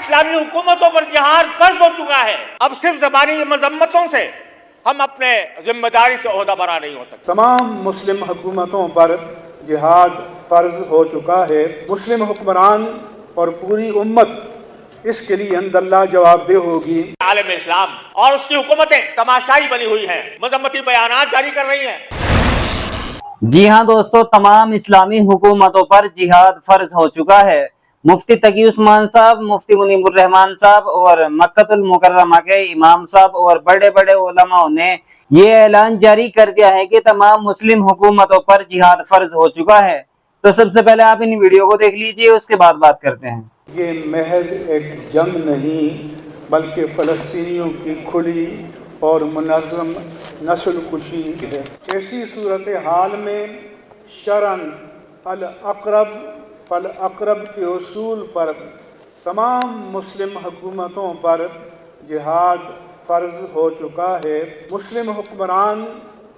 इस्लामी हुकूमतों पर जिहाद फर्ज हो चुका है। अब सिर्फ ज़बानी मजम्मतों से हम अपने जिम्मेदारी से ओहदा बरा नहीं हो सकते। तमाम मुस्लिम हुकूमतों पर जिहाद फर्ज हो चुका है। मुस्लिम हुक्मरान और पूरी उम्मत इसके लिए अंदल्ला जवाबदेह होगी। आलम इस्लाम और उसकी हुकूमतें तमाशाई बनी हुई हैं, मजम्मती बयानात जारी कर रही हैं। जी हाँ दोस्तों, तमाम इस्लामी हुकूमतों पर जिहाद फर्ज हो चुका है। मुफ्ती तकी उस्मान साहब, मुफ्ती मुनीबुर रहमान साहब और मक्कतुल मुकर्रमा के इमाम साहब और बड़े बड़े उलमाओं ने ये ऐलान जारी कर दिया है कि तमाम मुस्लिम हुकूमतों पर जिहाद फर्ज हो चुका है। तो सबसे पहले आप इन वीडियो को देख लीजिए, उसके बाद बात करते हैं। ये महज एक जंग नहीं बल्कि फ़लस्तीनियों की खुली और मुनज़्ज़म नस्ल कुशी है। ऐसी सूरत हाल में शरन फल अक़रब के उसूल पर तमाम मुस्लिम हुकूमतों पर जिहाद फ़र्ज हो चुका है। मुस्लिम हुक्मरान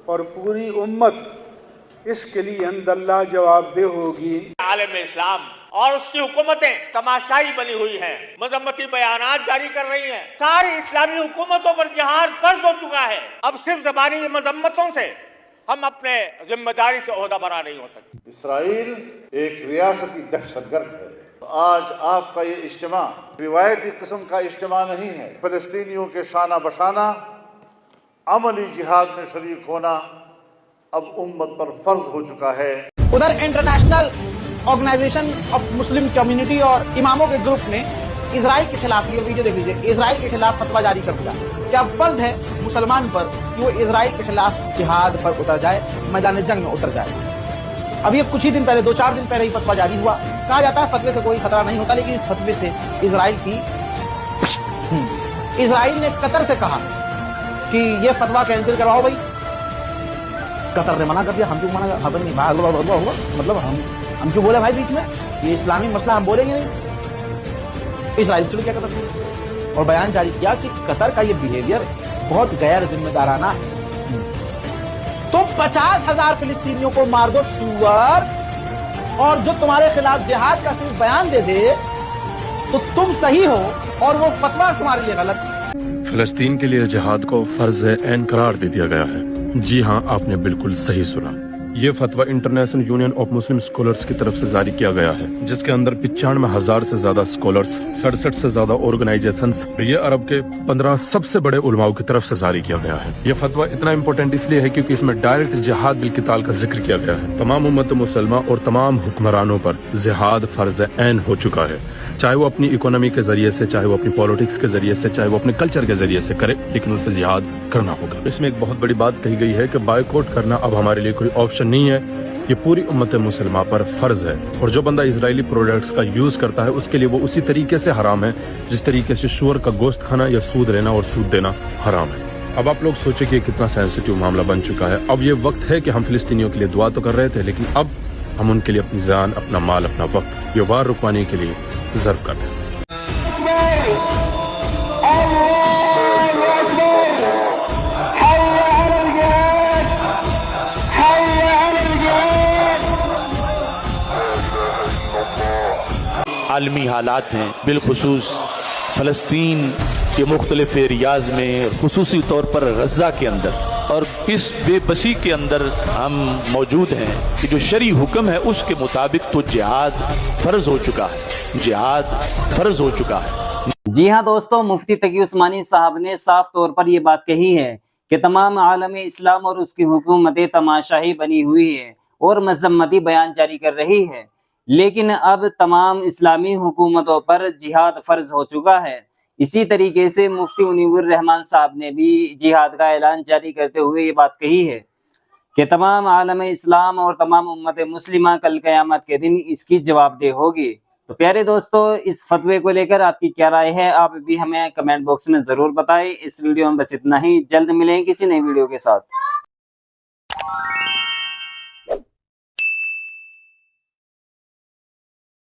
और पूरी उम्मत इसके लिए अंदल्ला जवाबदेह होगी। आलम इस्लाम और उसकी हुकूमतें तमाशाई बनी हुई हैं, मजम्मती बयानात जारी कर रही हैं। सारी इस्लामी हुकूमतों पर जिहाद फर्ज हो चुका है। अब सिर्फ ज़बानी मजम्मतों से हम अपने जिम्मेदारी से ओहदा बरा नहीं हो सकते। इसराइल एक रियासती दहशतगर्द है। आज आपका ये इज्तिमा रिवायती किस्म का इज्तिमा नहीं है। फ़लस्तीनियों के शाना बशाना अमली जिहाद में शरीक होना अब उम्मत पर फर्ज हो चुका है। उधर international organisation of Muslim community और इमामों के ग्रुप ने इजराइल के खिलाफ, ये वीडियो देख लीजिए, इजराइल के खिलाफ फतवा जारी कर दिया। क्या फर्ज है मुसलमान पर कि वो इजराइल के खिलाफ जिहाद पर उतर जाए, मैदान जंग में उतर जाए। अभी कुछ ही दिन पहले, 2-4 दिन पहले ही फतवा जारी हुआ। कहा जाता है फतवे से कोई खतरा नहीं होता, लेकिन इस फतवे से इजराइल ने कतर से कहा कि ये फतवा कैंसिल करवाओ भाई। कतर ने मना कर दिया। हम क्यों मना, मतलब हम क्यों बोले भाई बीच में, ये इस्लामी मसला हम बोलेंगे नहीं। इजराइल चुन गया कतर से और बयान जारी किया कि कतर का ये बिहेवियर बहुत गैर जिम्मेदाराना है। तो 50,000 फिलिस्तीनियों को मार दो सुअर, और जो तुम्हारे खिलाफ जिहाद का सिर्फ बयान दे दे तो तुम सही हो और वो फतवा तुम्हारे लिए गलत। फिलिस्तीन के लिए जिहाद को फर्ज ऐन करार दे दिया गया है। जी हाँ, आपने बिल्कुल सही सुना। ये फतवा international union of Muslim scholars की तरफ से जारी किया गया है, जिसके अंदर 95,000 से ज्यादा स्कॉलर्स, 67 से ज्यादा ऑर्गेनाइजेशंस, ये अरब के 15 सबसे बड़े उलमाओं की तरफ से जारी किया गया है। ये फतवा इतना इम्पोर्टेंट इसलिए है क्योंकि इसमें डायरेक्ट जिहाद बिल क़िताल का जिक्र किया गया है। तमाम उम्मत मुसलमा और तमाम हुक्मरानों पर जिहाद फर्ज ऐन हो चुका है, चाहे वो अपनी इकोनॉमी के जरिए से, चाहे वो अपनी पॉलिटिक्स के जरिए से, चाहे वो अपने कल्चर के जरिए से करे, लेकिन उसे जिहाद करना होगा। इसमें एक बहुत बड़ी बात कही गई है कि बायकॉट करना अब हमारे लिए कोई ऑप्शन नहीं है, ये पूरी उम्मत मुसलमा पर फर्ज है। और जो बंदा इजरायली प्रोडक्ट्स का यूज करता है उसके लिए वो उसी तरीके से हराम है जिस तरीके से शुअर का गोश्त खाना या सूद लेना और सूद देना हराम है। अब आप लोग सोचे कि कितना सेंसिटिव मामला बन चुका है। अब ये वक्त है कि हम फिलिस्तीनियों के लिए दुआ तो कर रहे थे, लेकिन अब हम उनके लिए अपनी जान, अपना माल, अपना वक्त ये वार रुकवाने के लिए जर्व करते हैं। आलमी हालात हैं, बिलखुसूस फ़लस्तीन के मुख्तलिफ एरियाज़ में, खुसूसी तौर पर गज़ा के अंदर, और इस बेबसी के अंदर हम मौजूद हैं कि जो शरई हुक्म है उसके मुताबिक तो जिहाद फ़र्ज हो चुका है, जिहाद फ़र्ज हो चुका है। जी हाँ दोस्तों, मुफ्ती तकी उस्मानी साहब ने साफ तौर पर ये बात कही है कि तमाम आलम इस्लाम और उसकी हुकूमतें तमाशाही बनी हुई है और मजम्मती बयान जारी कर रही है, लेकिन अब तमाम इस्लामी हुकूमतों पर जिहाद फर्ज हो चुका है। इसी तरीके से मुफ्ती मुनीबुर रहमान साहब ने भी जिहाद का ऐलान जारी करते हुए ये बात कही है कि तमाम आलम इस्लाम और तमाम उम्मत मुस्लिमा कल क़यामत के दिन इसकी जवाबदेह होगी। तो प्यारे दोस्तों, इस फतवे को लेकर आपकी क्या राय है, आप भी हमें कमेंट बॉक्स में ज़रूर बताएं। इस वीडियो में बस इतना ही, जल्द मिलेंगे किसी नई वीडियो के साथ।